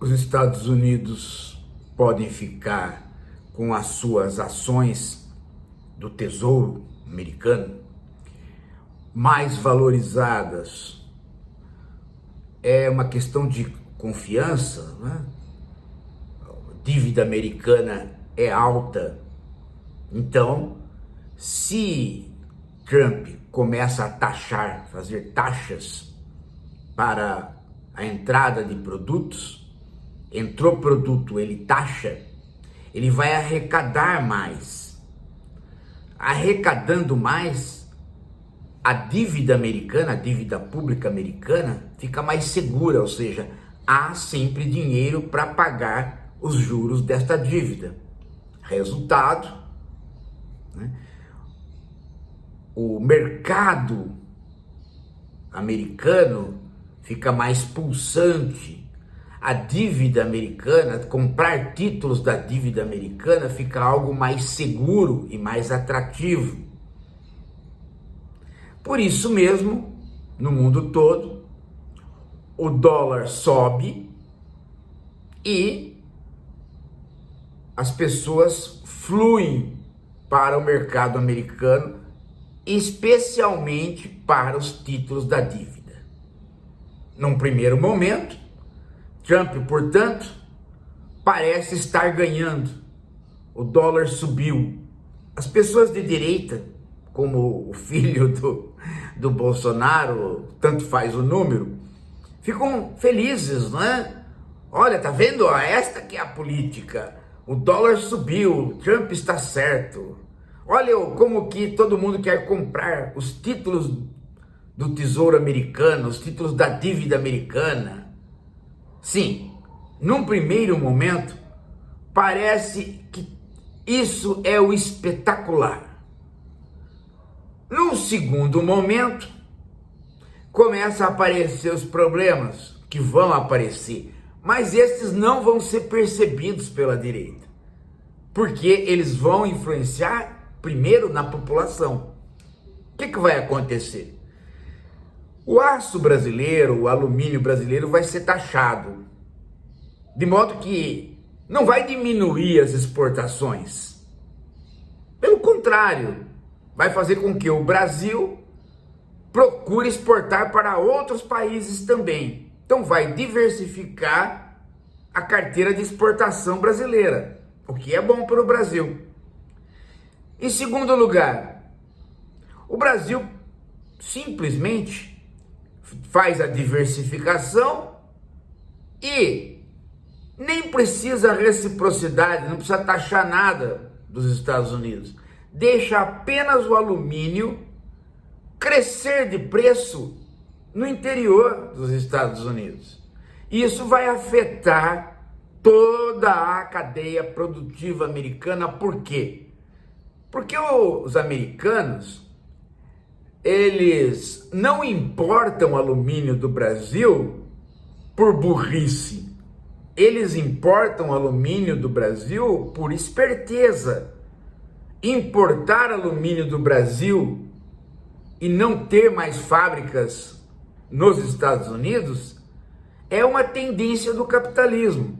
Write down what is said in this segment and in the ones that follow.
os Estados Unidos podem ficar com as suas ações do Tesouro americano mais valorizadas. É uma questão de confiança, né? A dívida americana é alta. Então, se Trump começa a taxar, fazer taxas para a entrada de produtos, entrou produto, ele taxa, ele vai arrecadar mais. Arrecadando mais, a dívida americana, a dívida pública americana, fica mais segura, ou seja, há sempre dinheiro para pagar os juros desta dívida. Resultado, né? O mercado americano fica mais pulsante. A dívida americana, comprar títulos da dívida americana fica algo mais seguro e mais atrativo. Por isso mesmo, no mundo todo, o dólar sobe e as pessoas fluem para o mercado americano, especialmente para os títulos da dívida. Num primeiro momento, Trump, portanto, parece estar ganhando. O dólar subiu. As pessoas de direita, como o filho do Bolsonaro, tanto faz o número, ficam felizes, não é? Olha, tá vendo? Esta que é a política. O dólar subiu, Trump está certo. Olha como que todo mundo quer comprar os títulos do Tesouro americano, os títulos da dívida americana. Sim, num primeiro momento, parece que isso é o espetacular. Num segundo momento, começam a aparecer os problemas que vão aparecer, mas esses não vão ser percebidos pela direita, porque eles vão influenciar primeiro na população. O que vai acontecer? O aço brasileiro, o alumínio brasileiro vai ser taxado, de modo que não vai diminuir as exportações. Pelo contrário, vai fazer com que o Brasil procure exportar para outros países também. Então vai diversificar a carteira de exportação brasileira, o que é bom para o Brasil. Em segundo lugar, o Brasil simplesmente faz a diversificação e nem precisa reciprocidade, não precisa taxar nada dos Estados Unidos. Deixa apenas o alumínio crescer de preço no interior dos Estados Unidos. Isso vai afetar toda a cadeia produtiva americana. Por quê? Porque os americanos, eles não importam alumínio do Brasil por burrice. Eles importam alumínio do Brasil por esperteza. Importar alumínio do Brasil e não ter mais fábricas nos Estados Unidos é uma tendência do capitalismo.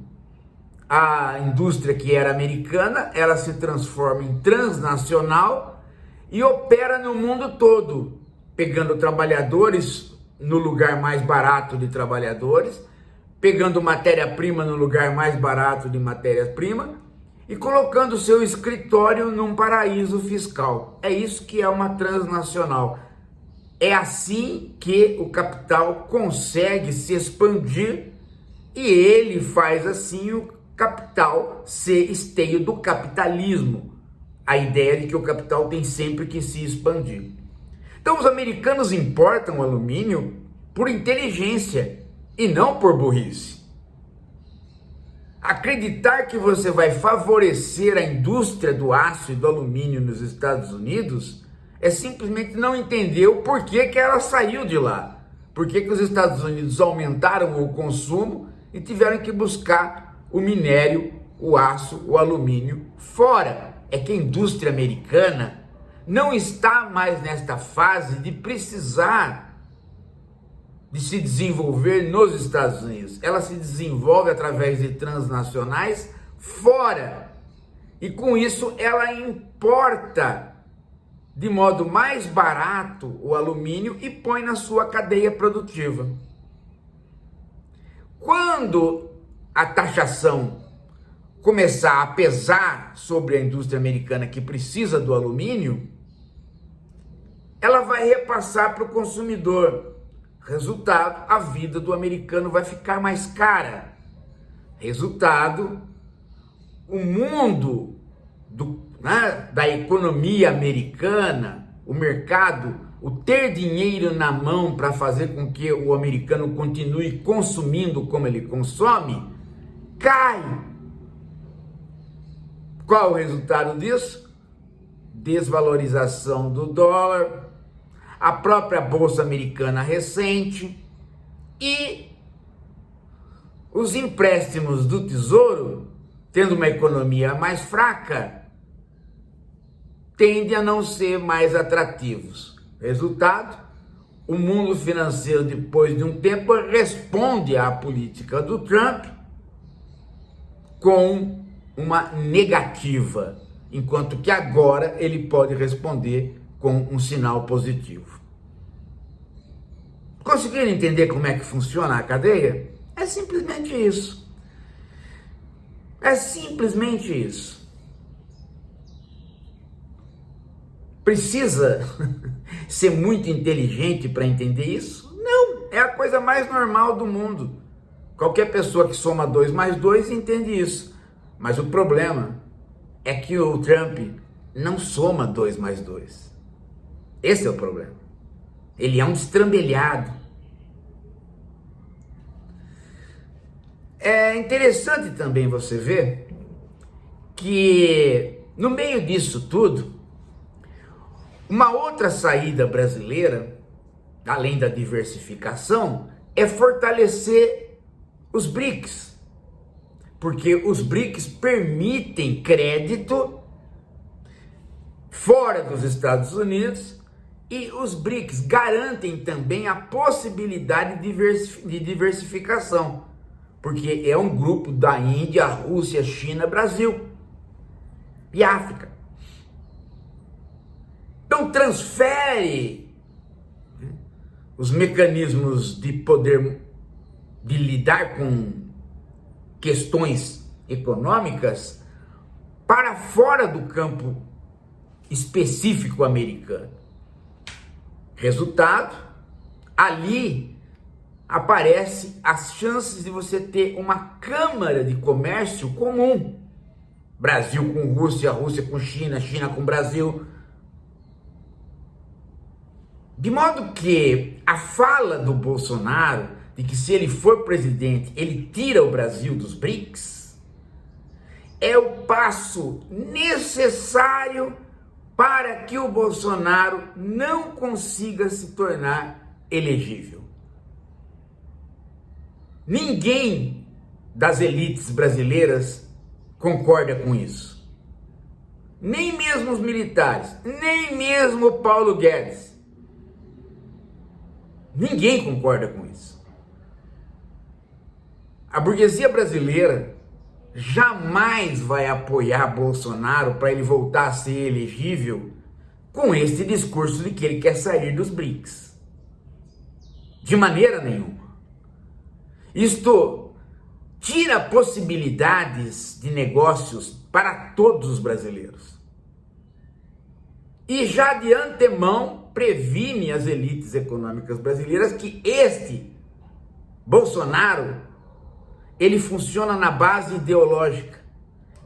A indústria que era americana, ela se transforma em transnacional e opera no mundo todo, pegando trabalhadores no lugar mais barato de trabalhadores, pegando matéria-prima no lugar mais barato de matéria-prima e colocando seu escritório num paraíso fiscal. É isso que é uma transnacional. É assim que o capital consegue se expandir e ele faz assim o capital ser esteio do capitalismo. A ideia de que o capital tem sempre que se expandir. Então os americanos importam alumínio por inteligência e não por burrice. Acreditar que você vai favorecer a indústria do aço e do alumínio nos Estados Unidos é simplesmente não entender o porquê que ela saiu de lá. Por que os Estados Unidos aumentaram o consumo e tiveram que buscar o minério, o aço, o alumínio fora. É que a indústria americana não está mais nesta fase de precisar de se desenvolver nos Estados Unidos. Ela se desenvolve através de transnacionais fora. E com isso ela importa de modo mais barato o alumínio e põe na sua cadeia produtiva. Quando a taxação começar a pesar sobre a indústria americana que precisa do alumínio, ela vai repassar para o consumidor. Resultado, a vida do americano vai ficar mais cara. Resultado, o mundo da economia americana, o mercado, o ter dinheiro na mão para fazer com que o americano continue consumindo como ele consome, cai. Qual o resultado disso? Desvalorização do dólar, a própria Bolsa Americana recente e os empréstimos do Tesouro, tendo uma economia mais fraca, tendem a não ser mais atrativos. Resultado, o mundo financeiro, depois de um tempo, responde à política do Trump com uma negativa, enquanto que agora ele pode responder com um sinal positivo. Conseguiram entender como é que funciona a cadeia? É simplesmente isso. É simplesmente isso. Precisa ser muito inteligente para entender isso? Não, é a coisa mais normal do mundo. Qualquer pessoa que soma 2 mais 2 entende isso. Mas o problema é que o Trump não soma 2 mais 2. Esse é o problema. Ele é um destrambelhado. É interessante também você ver que no meio disso tudo, uma outra saída brasileira, além da diversificação, é fortalecer os BRICS. Porque os BRICS permitem crédito fora dos Estados Unidos e os BRICS garantem também a possibilidade de diversificação, porque é um grupo da Índia, Rússia, China, Brasil e África. Então transfere os mecanismos de poder de lidar com questões econômicas para fora do campo específico americano. Resultado, ali aparece as chances de você ter uma câmara de comércio comum. Brasil com Rússia, Rússia com China, China com Brasil. De modo que a fala do Bolsonaro de que se ele for presidente, ele tira o Brasil dos BRICS, é o passo necessário para que o Bolsonaro não consiga se tornar elegível. Ninguém das elites brasileiras concorda com isso. Nem mesmo os militares, nem mesmo o Paulo Guedes. Ninguém concorda com isso. A burguesia brasileira jamais vai apoiar Bolsonaro para ele voltar a ser elegível com esse discurso de que ele quer sair dos BRICS. De maneira nenhuma. Isto tira possibilidades de negócios para todos os brasileiros. E já de antemão previne as elites econômicas brasileiras que este Bolsonaro, ele funciona na base ideológica.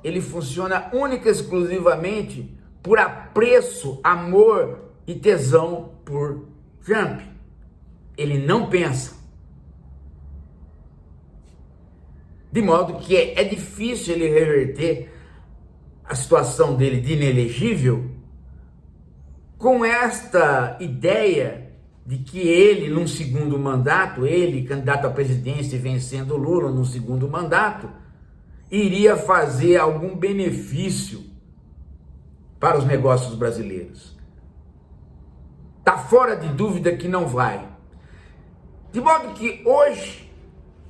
Ele funciona única e exclusivamente por apreço, amor e tesão por Trump. Ele não pensa. De modo que é difícil ele reverter a situação dele de inelegível com esta ideia de que ele, num segundo mandato, ele, candidato à presidência e vencendo Lula num segundo mandato, iria fazer algum benefício para os negócios brasileiros. Está fora de dúvida que não vai. De modo que hoje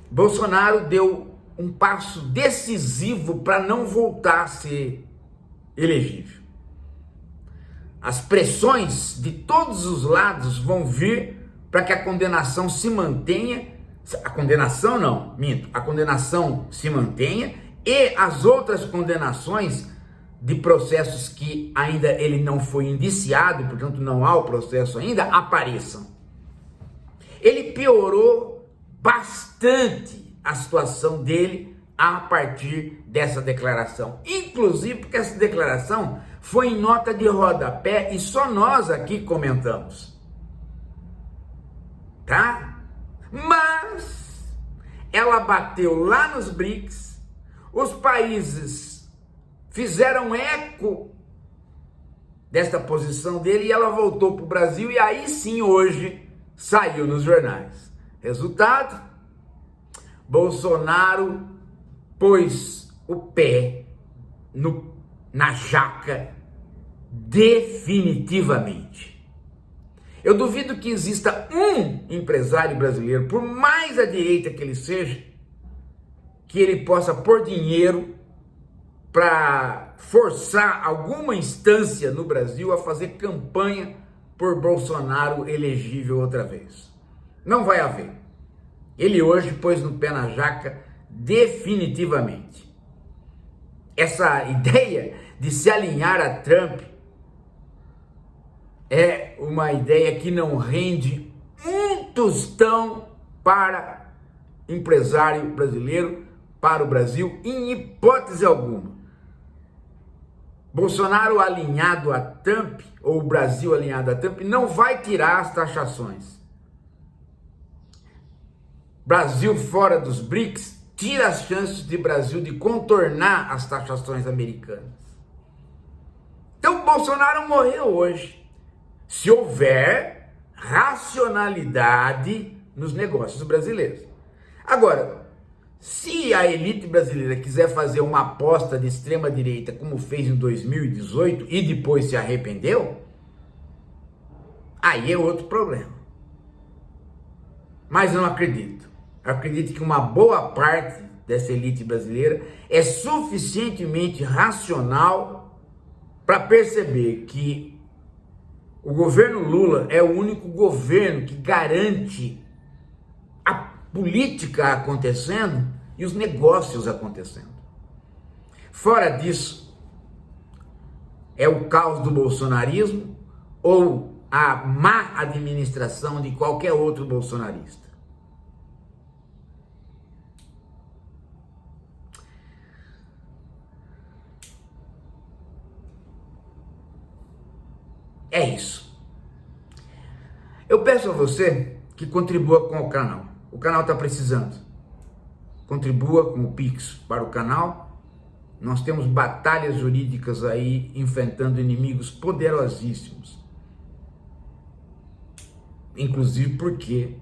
Bolsonaro deu um passo decisivo para não voltar a ser elegível. As pressões de todos os lados vão vir para que a condenação se mantenha. A condenação não, minto. A condenação se mantenha e as outras condenações de processos que ainda ele não foi indiciado, portanto não há o processo ainda, apareçam. Ele piorou bastante a situação dele a partir dessa declaração. Inclusive porque essa declaração foi em nota de rodapé e só nós aqui comentamos. Tá? Mas ela bateu lá nos BRICS, os países fizeram eco desta posição dele e ela voltou para o Brasil e aí sim hoje saiu nos jornais. Resultado, Bolsonaro pôs o pé na jaca definitivamente. Eu duvido que exista um empresário brasileiro, por mais à direita que ele seja, que ele possa pôr dinheiro para forçar alguma instância no Brasil a fazer campanha por Bolsonaro elegível outra vez. Não vai haver. Ele hoje pôs no pé na jaca definitivamente. Essa ideia de se alinhar a Trump é uma ideia que não rende um tostão para empresário brasileiro, para o Brasil, em hipótese alguma. Bolsonaro alinhado a Trump, ou o Brasil alinhado a Trump, não vai tirar as taxações. Brasil fora dos BRICS tira as chances de Brasil de contornar as taxações americanas. Então Bolsonaro morreu hoje, se houver racionalidade nos negócios brasileiros. Agora, se a elite brasileira quiser fazer uma aposta de extrema direita como fez em 2018 e depois se arrependeu, aí é outro problema. Mas eu não acredito. Eu acredito que uma boa parte dessa elite brasileira é suficientemente racional para perceber que o governo Lula é o único governo que garante a política acontecendo e os negócios acontecendo. Fora disso, é o caos do bolsonarismo ou a má administração de qualquer outro bolsonarista. É isso. Eu peço a você que contribua com o canal. O canal está precisando. Contribua com o Pix para o canal. Nós temos batalhas jurídicas aí enfrentando inimigos poderosíssimos. Inclusive porque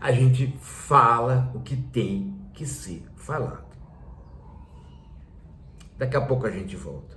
a gente fala o que tem que ser falado. Daqui a pouco a gente volta.